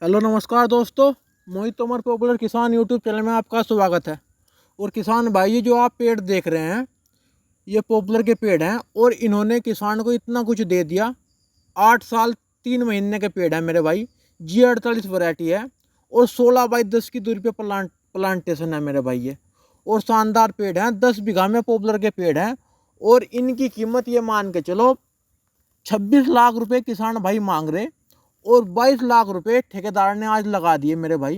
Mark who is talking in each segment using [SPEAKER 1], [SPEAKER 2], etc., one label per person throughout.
[SPEAKER 1] Hello नमस्कार दोस्तों, मोहित Tomar popular किसान यूट्यूब चैनल में आपका स्वागत है। और किसान भाई, जो आप पेड़ देख रहे हैं ये पॉपुलर के पेड़ हैं और इन्होंने किसान को इतना कुछ दे दिया। 8 साल 3 महीने के पेड़ है मेरे भाई। G48 वैरायटी है और 16x10 की दूरी पे प्लांटेशन है मेरे भाई ये। और शानदार पेड़ हैं, 10 बीघा में पॉपुलर के पेड़ हैं। और इनकी कीमत ये मान के चलो 26 लाख रुपए किसान भाई मांग रहे और 22 लाख रुपए ठेकेदार ने आज लगा दिए मेरे भाई।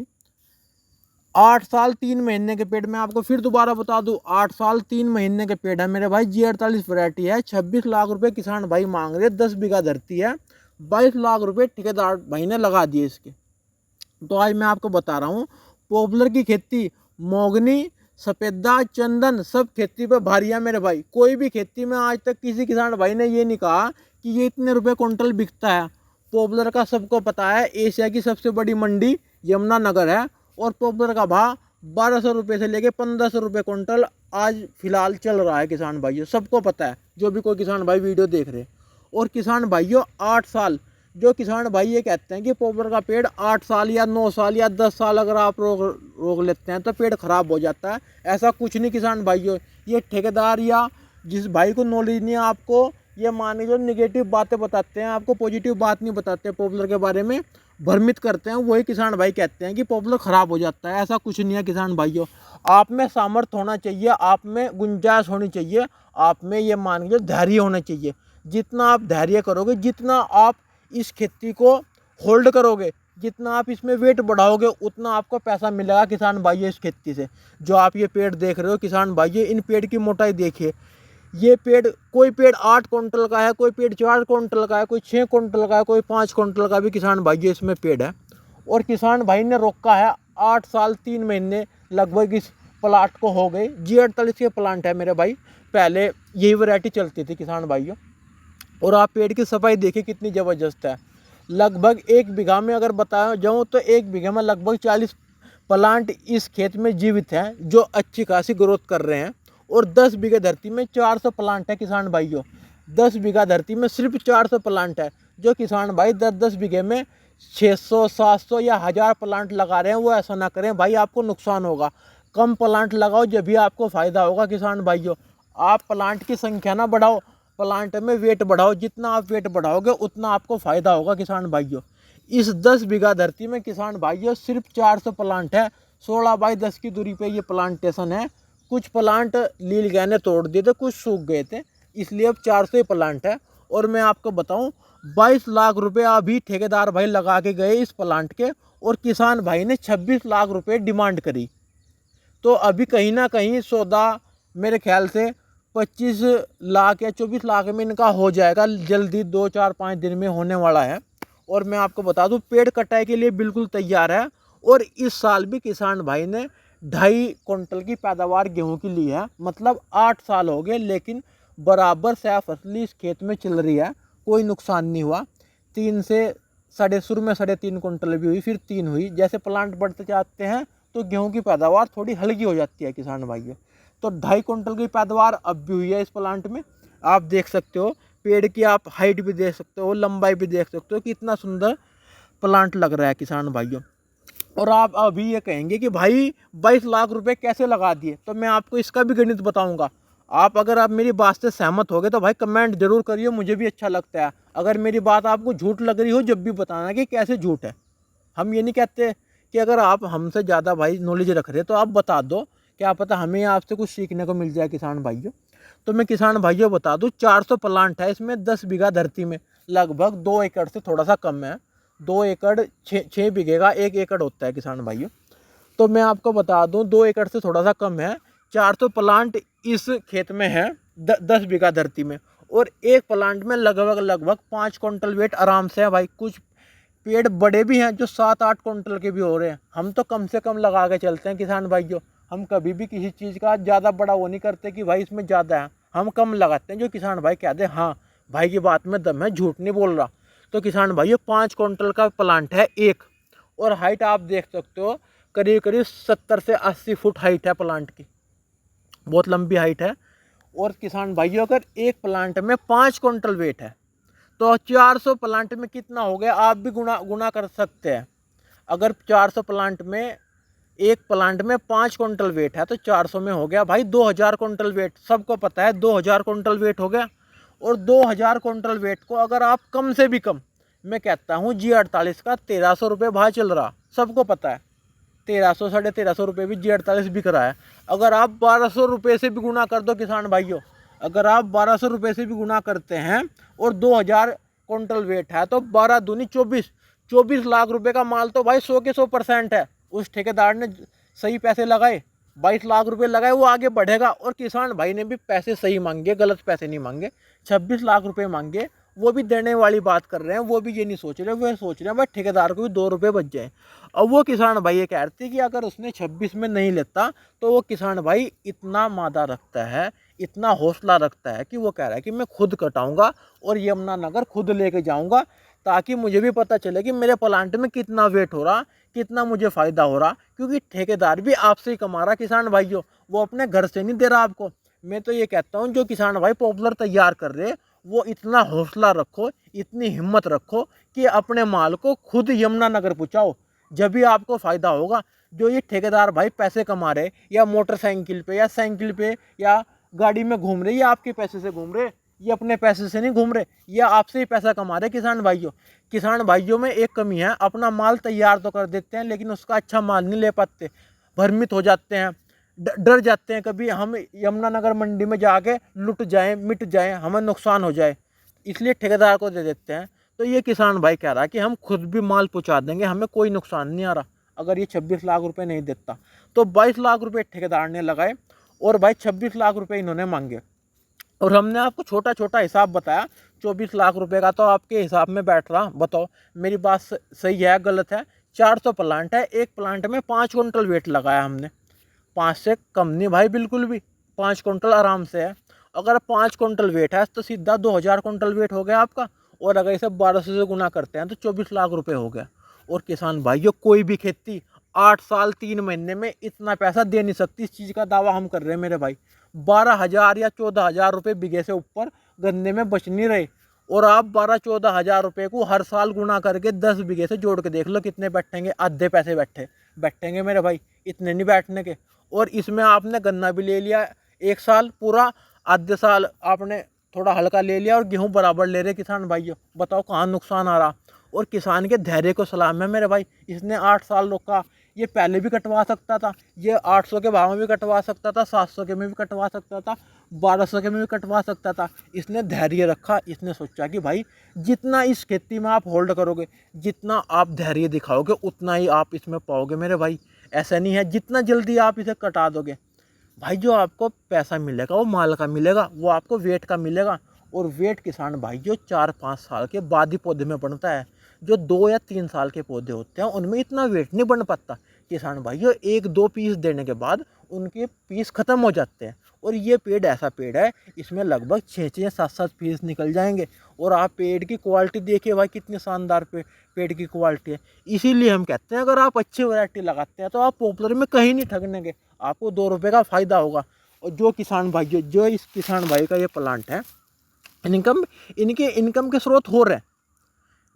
[SPEAKER 1] 8 साल 3 महीने के पेड़, मैं आपको फिर दोबारा बता दूं, 8 साल 3 महीने के पेड़ है मेरे भाई। G48 वैरायटी है। 26 लाख रुपए किसान भाई मांग रहे, 10 बीघा धरती है, 22 लाख रुपए ठेकेदार भाई ने लगा दिए इसके। तो आज मैं आपको बता रहा हूँ पॉपुलर की खेती, मोगनी, सफेदा, चंदन, सब खेती पे भारी है मेरे भाई। कोई भी खेती में आज तक किसी किसान भाई ने ये नहीं कहा कि ये इतने रुपए कुंटल बिकता है। पॉपुलर का सबको पता है, एशिया की सबसे बड़ी मंडी यमुनानगर है और पॉपुलर का भाव 1200 रुपये से लेके 1500 रुपये कुंटल आज फिलहाल चल रहा है किसान भाइयों। सबको पता है, जो भी कोई किसान भाई वीडियो देख रहे। और किसान भाइयों 8 साल, जो किसान भाई ये कहते हैं कि पॉपुलर का पेड़ 8 साल या 9 साल या 10 साल अगर आप रोक लेते हैं तो पेड़ खराब हो जाता है, ऐसा कुछ नहीं किसान भाइयों। ये ठेकेदार या जिस भाई को नॉलेज नहीं है, आपको ये माने जो निगेटिव बातें बताते हैं, आपको पॉजिटिव बात नहीं बताते पॉपुलर के बारे में, भ्रमित करते हैं, वही किसान भाई कहते हैं कि पॉपुलर खराब हो जाता है। ऐसा कुछ नहीं है किसान भाइयों। आप में सामर्थ्य होना चाहिए, आप में गुंजाइश होनी चाहिए, आप में ये मान लीजिए धैर्य होना चाहिए। जितना आप धैर्य करोगे, जितना आप इस खेती को होल्ड करोगे, जितना आप इसमें वेट बढ़ाओगे, उतना आपको पैसा मिलेगा किसान भाइयों इस खेती से। जो आप ये पेड़ देख रहे हो किसान भाइयों, इन पेड़ की मोटाई देखिए। ये पेड़, कोई पेड़ 8 कुंटल का है, कोई पेड़ 4 कुंटल का है, कोई 6 कुंटल का है, कोई 5 कुंटल का भी किसान भाइयों इसमें पेड़ है। और किसान भाई ने रोका है 8 साल 3 महीने लगभग इस प्लांट को हो गए। G48 के प्लांट है मेरे भाई, पहले यही वैरायटी चलती थी किसान भाइयों। और आप पेड़ की सफाई देखिए कितनी ज़बरदस्त है। लगभग 1 बीघा में अगर बताया जाऊँ तो 1 बीघे में लगभग 40 प्लांट इस खेत में जीवित हैं, जो अच्छी खासी ग्रोथ कर रहे हैं। और 10 बीघे धरती में 400 प्लांट है किसान भाइयों। 10 बीघा धरती में सिर्फ 400 प्लांट है। जो किसान भाई 10-10 बीघे में 600, 700 या 1000 प्लांट लगा रहे हैं, वो ऐसा ना करें भाई, आपको नुकसान होगा। कम प्लांट लगाओ, जब भी आपको फ़ायदा होगा किसान भाइयों। आप प्लांट की संख्या ना बढ़ाओ, प्लांट में वेट बढ़ाओ। जितना आप वेट बढ़ाओगे उतना आपको फ़ायदा होगा किसान भाइयों। इस 10 बीघा धरती में किसान भाइयों सिर्फ 400 प्लांट है। 16x10 की दूरी पे ये प्लांटेशन है। कुछ प्लांट लील गए ने तोड़ दिए थे, कुछ सूख गए थे, इसलिए अब 400 प्लांट है। और मैं आपको बताऊं 22 लाख रुपए अभी ठेकेदार भाई लगा के गए इस प्लांट के, और किसान भाई ने 26 लाख रुपए डिमांड करी। तो अभी कहीं ना कहीं सौदा मेरे ख्याल से 25 लाख या 24 लाख में इनका हो जाएगा जल्दी, 2-4-5 दिन में होने वाला है। और मैं आपको बता दूं पेड़ कटाई के लिए बिल्कुल तैयार है। और इस साल भी किसान भाई ने 2.5 कुंटल की पैदावार गेहूं की ली है। मतलब 8 साल हो गए, लेकिन बराबर से फसली इस खेत में चल रही है, कोई नुकसान नहीं हुआ। 3 से शुरू में 3.5 कुंटल भी हुई, फिर 3 हुई। जैसे प्लांट बढ़ते जाते हैं तो गेहूं की पैदावार थोड़ी हल्की हो जाती है किसान भाइयों। तो 2.5 कुंटल की पैदावार अब भी हुई है इस प्लांट में। आप देख सकते हो पेड़ की, आप हाइट भी देख सकते हो, लंबाई भी देख सकते हो कि इतना सुंदर प्लांट लग रहा है किसान भाइयों। और आप अभी ये कहेंगे कि भाई 22 लाख रुपए कैसे लगा दिए, तो मैं आपको इसका भी गणित बताऊंगा। अगर आप मेरी बात से सहमत हो गए तो भाई कमेंट जरूर करिए, मुझे भी अच्छा लगता है। अगर मेरी बात आपको झूठ लग रही हो, जब भी बताना कि कैसे झूठ है। हम ये नहीं कहते कि अगर आप हमसे ज़्यादा भाई नॉलेज रख रहे तो आप बता दो, क्या पता हमें आपसे कुछ सीखने को मिल जाए किसान भाइयों। तो मैं किसान भाइयों बता दूं 400 प्लांट है इसमें, 10 बीघा धरती में, लगभग 2 एकड़ से थोड़ा सा कम है। 2 एकड़ 6 बीघे का 1 एकड़ होता है किसान भाइयों। तो मैं आपको बता दूं 2 एकड़ से थोड़ा सा कम है। 400 प्लांट इस खेत में है 10 बीघा धरती में। और एक प्लांट में लगभग 5 कुंटल वेट आराम से है भाई। कुछ पेड़ बड़े भी हैं जो 7-8 कुंटल के भी हो रहे हैं। हम तो कम से कम लगा के चलते हैं किसान भाइयों। हम कभी भी किसी चीज़ का ज़्यादा बड़ा वो नहीं करते कि भाई इसमें ज़्यादा है, हम कम लगाते हैं। जो किसान भाई कहते हैं हाँ भाई की बात में दम है, झूठ नहीं बोल रहा। तो किसान भाइयों 5 कुंटल का प्लांट है एक। और हाइट आप देख सकते हो करीब करीब 70 से 80 फुट हाइट है प्लांट की, बहुत लंबी हाइट है। और किसान भाइयों अगर एक प्लांट में 5 कुंटल वेट है तो 400 प्लांट में कितना हो गया, आप भी गुना कर सकते हैं। अगर 400 प्लांट में, एक प्लांट में 5 कुंटल वेट है तो 400 में हो गया भाई 2000 कुंटल वेट। सबको पता है 2000 कुंटल वेट हो गया। और 2000 कुंटल वेट को अगर आप कम से भी कम, मैं कहता हूँ G48 का 1300 रुपये भाव चल रहा, सबको पता है 1300 साढ़े 1300 रुपये भी G48 बिक रहा है। अगर आप 1200 रुपये से भी गुना कर दो किसान भाइयों, अगर आप 1200 रुपये से भी गुना करते हैं और 2000 कुंटल वेट है तो 12 दूनी 24 लाख रुपए का माल तो भाई 100 के 100% है। उस ठेकेदार ने सही पैसे लगाए, 22 लाख रुपए लगाए, वो आगे बढ़ेगा। और किसान भाई ने भी पैसे सही मांगे, गलत पैसे नहीं मांगे, 26 लाख रुपए मांगे, वो भी देने वाली बात कर रहे हैं। वो भी ये नहीं सोच रहे, वो सोच रहे हैं भाई ठेकेदार को भी 2 रुपये बच जाए। अब वो किसान भाई ये कह रहे थे कि अगर उसने 26 में नहीं लेता तो वो किसान भाई इतना मादा रखता है, इतना हौसला रखता है कि वो कह रहा है कि मैं खुद कटाऊंगा और यमुनानगर खुद लेके जाऊंगा, ताकि मुझे भी पता चले कि मेरे प्लांट में कितना वेट हो रहा, कितना मुझे फ़ायदा हो रहा। क्योंकि ठेकेदार भी आपसे ही कमा रहा किसान भाइयों, वो अपने घर से नहीं दे रहा आपको। मैं तो ये कहता हूँ जो किसान भाई पॉपुलर तैयार कर रहे, वो इतना हौसला रखो, इतनी हिम्मत रखो कि अपने माल को खुद यमुनानगर पहुँचाओ, जब भी आपको फ़ायदा होगा। जो ये ठेकेदार भाई पैसे कमा रहे या मोटरसाइकिल पे या साइकिल पे या गाड़ी में घूम रहे, ये आपके पैसे से घूम रहे, ये अपने पैसे से नहीं घूम रहे, ये आपसे ही पैसा कमा रहे किसान भाइयों। किसान भाइयों में एक कमी है, अपना माल तैयार तो कर देते हैं लेकिन उसका अच्छा माल नहीं ले पाते, भ्रमित हो जाते हैं, डर जाते हैं कभी हम यमुनानगर मंडी में जाके लुट जाएं, मिट जाएं, हमें नुकसान हो जाए, इसलिए ठेकेदार को दे देते हैं। तो ये किसान भाई कह रहा है कि हम खुद भी माल पहुंचा देंगे, हमें कोई नुकसान नहीं आ रहा। अगर ये 26 लाख रुपए नहीं देता तो 22 लाख रुपए ठेकेदार ने लगाए और भाई 26 लाख रुपए इन्होंने मांगे। और हमने आपको छोटा छोटा हिसाब बताया, 24 लाख रुपए का तो आपके हिसाब में बैठ रहा। बताओ मेरी बात सही है गलत है? 400 प्लांट है, एक प्लांट में 5 कुंटल वेट लगाया हमने, 5 से कम नहीं भाई बिल्कुल भी, 5 कुंटल आराम से है। अगर 5 कुंटल वेट है तो सीधा 2000 कुंटल वेट हो गया आपका। और अगर इसे 1200 से गुना करते हैं तो 24 लाख रुपए हो गया। और किसान भाइयों कोई भी खेती 8 साल 3 महीने में इतना पैसा दे नहीं सकती, इस चीज़ का दावा हम कर रहे हैं मेरे भाई। 12,000 या 14,000 रुपये बीघे से ऊपर गन्ने में बच नहीं रहे। और आप 12-14 हज़ार रुपये को हर साल गुना करके 10 बीघे से जोड़ के देख लो कितने बैठेंगे, आधे पैसे बैठेंगे मेरे भाई, इतने नहीं बैठने के। और इसमें आपने गन्ना भी ले लिया एक साल पूरा, आधे साल आपने थोड़ा हल्का ले लिया और गेहूं बराबर ले रहे किसान भाइयों। बताओ कहाँ नुकसान आ रहा। और किसान के धैर्य को सलाम है मेरे भाई, इसने 8 साल रोका। ये पहले भी कटवा सकता था, ये 800 के भाव में भी कटवा सकता था, 700 के में भी कटवा सकता था, 1200 के में भी कटवा सकता था। इसने धैर्य रखा, इसने सोचा कि भाई जितना इस खेती में आप होल्ड करोगे, जितना आप धैर्य दिखाओगे उतना ही आप इसमें पाओगे मेरे भाई। ऐसा नहीं है जितना जल्दी आप इसे कटा दोगे भाई, जो आपको पैसा मिलेगा वो माल का मिलेगा, वो आपको वेट का मिलेगा। और वेट किसान भाई जो 4-5 साल के बाद ही पौधे में बनता है। जो 2 या 3 साल के पौधे होते हैं उनमें इतना वेट नहीं बन पाता किसान भाइयों। 1-2 पीस देने के बाद उनके पीस ख़त्म हो जाते हैं। और ये पेड़ ऐसा पेड़ है, इसमें लगभग 6-6 7-7 पीस निकल जाएंगे। और आप पेड़ की क्वालिटी देखिए भाई, कितनी शानदार पेड़ की क्वालिटी है। इसीलिए हम कहते हैं अगर आप अच्छी वैरायटी लगाते हैं तो आप पॉपुलर में कहीं नहीं ठगनेंगे, आपको 2 रुपये का फ़ायदा होगा। और जो किसान भाई जो इस किसान भाई का ये प्लांट है, इनके इनकम के स्रोत हो रहे हैं।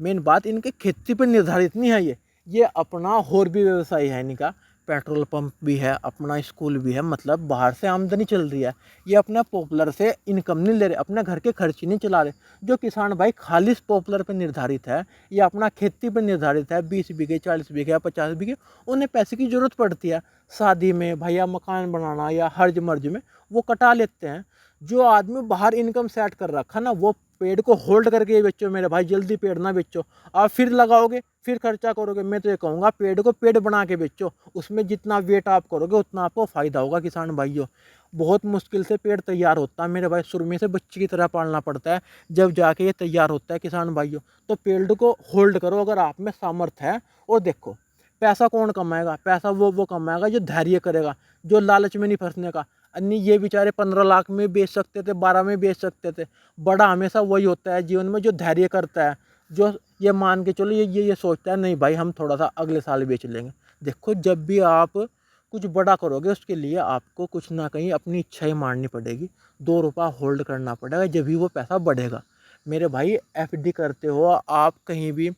[SPEAKER 1] मेन बात इनके खेती पर निर्धारित नहीं है, ये अपना और भी व्यवसाय है इनका, पेट्रोल पंप भी है, अपना स्कूल भी है, मतलब बाहर से आमदनी चल रही है। ये अपना पॉपुलर से इनकम नहीं ले रहे, अपने घर के खर्च नहीं चला रहे। जो किसान भाई खालिश पॉपुलर पर निर्धारित है, ये अपना खेती पर निर्धारित है, 20 बीघे 40 बीघे या 50 बीघे, उन्हें पैसे की ज़रूरत पड़ती है शादी में भैया, मकान बनाना या हर्ज मर्ज में, वो कटा लेते हैं। जो आदमी बाहर इनकम सेट कर रखा ना, वो पेड़ को होल्ड करके बेचो मेरे भाई, जल्दी पेड़ ना बेचो। आप फिर लगाओगे फिर खर्चा करोगे। मैं तो ये कहूँगा पेड़ को पेड़ बना के बेचो, उसमें जितना वेट आप करोगे उतना आपको फ़ायदा होगा किसान भाइयों। बहुत मुश्किल से पेड़ तैयार होता है मेरे भाई, सुरमे से बच्चे की तरह पालना पड़ता है, जब जाके ये तैयार होता है किसान भाइयों। तो पेड़ को होल्ड करो अगर आप में सामर्थ्य है। और देखो पैसा कौन कमाएगा? पैसा वो कमाएगा जो धैर्य करेगा, जो लालच में नहीं फंसने का। नहीं ये बेचारे 15 लाख में बेच सकते थे, 12 में बेच सकते थे। बड़ा हमेशा वही होता है जीवन में जो धैर्य करता है, जो ये मान के चलो ये सोचता है नहीं भाई हम थोड़ा सा अगले साल बेच लेंगे। देखो जब भी आप कुछ बड़ा करोगे उसके लिए आपको कुछ ना कहीं अपनी इच्छाएं मारनी पड़ेगी, 2 रुपया होल्ड करना पड़ेगा, जब भी वो पैसा बढ़ेगा। मेरे भाई एफडी करते हो आप कहीं भी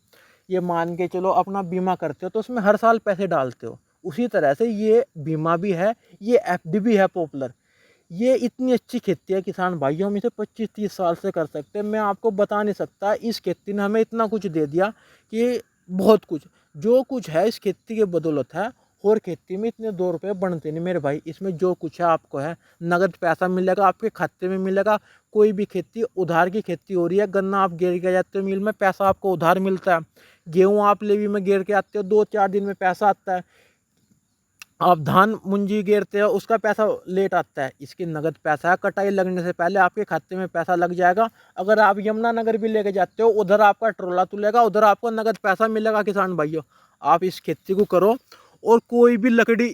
[SPEAKER 1] ये मान के चलो अपना बीमा करते हो तो उसमें हर साल पैसे डालते हो, उसी तरह से ये बीमा भी है, ये एफडी भी है पॉपुलर। ये इतनी अच्छी खेती है किसान भाइयों, हम इसे 25-30 साल से कर सकते हैं। मैं आपको बता नहीं सकता, इस खेती ने हमें इतना कुछ दे दिया कि बहुत कुछ, जो कुछ है इस खेती के बदौलत है। और खेती में इतने 2 रुपये बनते नहीं मेरे भाई, इसमें जो कुछ है आपको है नगद पैसा मिलेगा, आपके खाते में मिलेगा। कोई भी खेती उधार की खेती हो रही है, गन्ना आप गिर के जाते हो मिल में, पैसा आपको उधार मिलता है। गेहूँ आप लेवी में गिर के आते हो, 2-4 दिन में पैसा आता है। आप धान मुंजी गिरते हो, उसका पैसा लेट आता है। इसकी नगद पैसा है, कटाई लगने से पहले आपके खाते में पैसा लग जाएगा। अगर आप यमुनानगर भी लेके जाते हो, उधर आपका ट्रोला तुलेगा, उधर आपको नगद पैसा मिलेगा। किसान भाइयों, आप इस खेती को करो। और कोई भी लकड़ी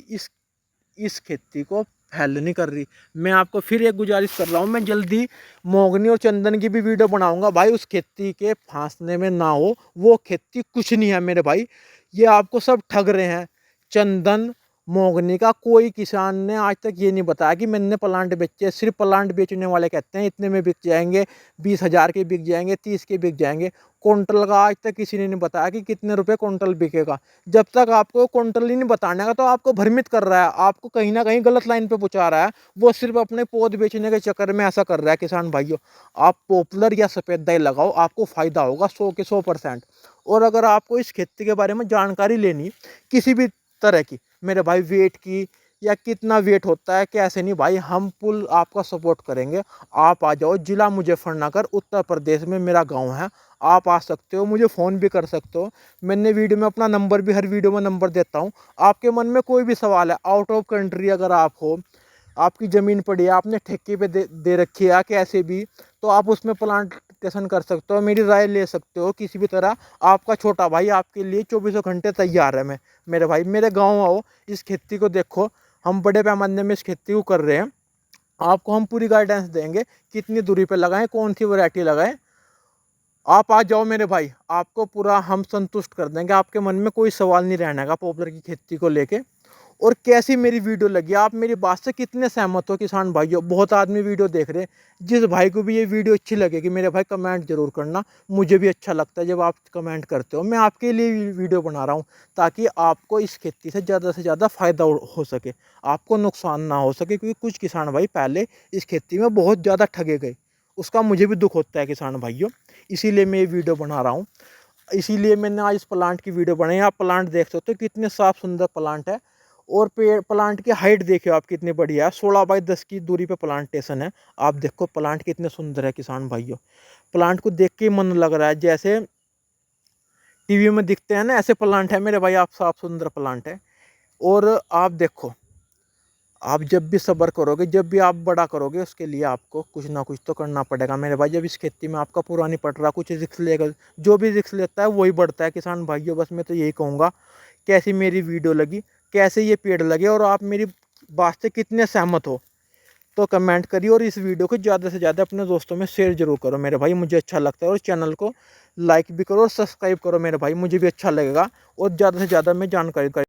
[SPEAKER 1] इस खेती को हेल नहीं कर रही। मैं आपको फिर एक गुजारिश कर रहा हूँ, मैं जल्दी मोगनी और चंदन की भी वीडियो बनाऊंगा भाई। उस खेती के फांसने में ना हो, वो खेती कुछ नहीं है मेरे भाई, ये आपको सब ठग रहे हैं। चंदन मोगनी का कोई किसान ने आज तक ये नहीं बताया कि मैंने प्लांट बेचे। सिर्फ प्लांट बेचने वाले कहते हैं इतने में बिक जाएंगे, 20,000 के बिक जाएंगे, 30 के बिक जाएंगे। क्विंटल का आज तक किसी ने नहीं बताया कि कितने रुपए क्विंटल बिकेगा। जब तक आपको क्विंटल ही नहीं बताने का, तो आपको भ्रमित कर रहा है, आपको कहीं ना कहीं गलत लाइन पे पहुंचा रहा है। वो सिर्फ अपने पौध बेचने के चक्कर में ऐसा कर रहा है। किसान भाइयों, आप पॉपुलर या सफेद दाई लगाओ, आपको फायदा होगा 100 के 100%। और अगर आपको इस खेती के बारे में जानकारी लेनी किसी भी तरह की मेरे भाई, वेट की या कितना वेट होता है कैसे नहीं भाई, हम फुल आपका सपोर्ट करेंगे। आप आ जाओ, जिला मुजफ्फरनगर उत्तर प्रदेश में मेरा गांव है। आप आ सकते हो, मुझे फ़ोन भी कर सकते हो। मैंने वीडियो में अपना नंबर भी, हर वीडियो में नंबर देता हूँ। आपके मन में कोई भी सवाल है, आउट ऑफ कंट्री अगर आप हो, आपकी ज़मीन पड़ी है, आपने ठेके पे दे रखी है कैसे भी, तो आप उसमें प्लांटेशन कर सकते हो, मेरी राय ले सकते हो किसी भी तरह। आपका छोटा भाई आपके लिए 24 घंटे तैयार है। मैं मेरे भाई, मेरे गाँव आओ, इस खेती को देखो। हम बड़े पैमाने में इस खेती को कर रहे हैं, आपको हम पूरी गाइडेंस देंगे, कितनी दूरी पे लगाएं, कौन सी वैरायटी लगाएं। आप आ जाओ मेरे भाई, आपको पूरा हम संतुष्ट कर देंगे। आपके मन में कोई सवाल नहीं रहने का पॉपुलर की खेती को लेके। और कैसी मेरी वीडियो लगी, आप मेरी बात से कितने सहमत हो किसान भाइयों। बहुत आदमी वीडियो देख रहे हैं, जिस भाई को भी ये वीडियो अच्छी लगेगी मेरे भाई कमेंट जरूर करना। मुझे भी अच्छा लगता है जब आप कमेंट करते हो। मैं आपके लिए वीडियो बना रहा हूँ ताकि आपको इस खेती से ज़्यादा फ़ायदा हो सके, आपको नुकसान ना हो सके। क्योंकि कुछ किसान भाई पहले इस खेती में बहुत ज़्यादा ठगे गए, उसका मुझे भी दुख होता है किसान भाइयों। इसीलिए मैं ये वीडियो बना रहा हूँ, इसीलिए मैंने आज इस प्लांट की वीडियो बनाई। आप प्लांट देख सकते हो कितने साफ सुंदर प्लांट है। और पेड़ प्लांट की हाइट देखिए आप कितनी बढ़िया है, 16x10 की दूरी पे प्लांटेशन है। आप देखो प्लांट कितने सुंदर है किसान भाइयों। प्लांट को देख के मन लग रहा है जैसे टीवी में दिखते हैं ना, ऐसे प्लांट है मेरे भाई। आप साफ सुंदर प्लांट है। और आप देखो, आप जब भी सब्र करोगे, जब भी आप बड़ा करोगे, उसके लिए आपको कुछ ना कुछ तो करना पड़ेगा मेरे भाई। जब इस खेती में आपका पूरा नहीं पड़ रहा, कुछ रिस्क लेगा, जो भी रिस्क लेता है वही बढ़ता है किसान भाइयों। बस मैं तो यही कहूँगा, कैसी मेरी वीडियो लगी, कैसे ये पेड़ लगे, और आप मेरी बात से कितने सहमत हो, तो कमेंट करिए। और इस वीडियो को ज़्यादा से ज़्यादा अपने दोस्तों में शेयर जरूर करो मेरे भाई, मुझे अच्छा लगता है। और चैनल को लाइक भी करो और सब्सक्राइब करो मेरे भाई, मुझे भी अच्छा लगेगा। और ज़्यादा से ज़्यादा मैं जानकारी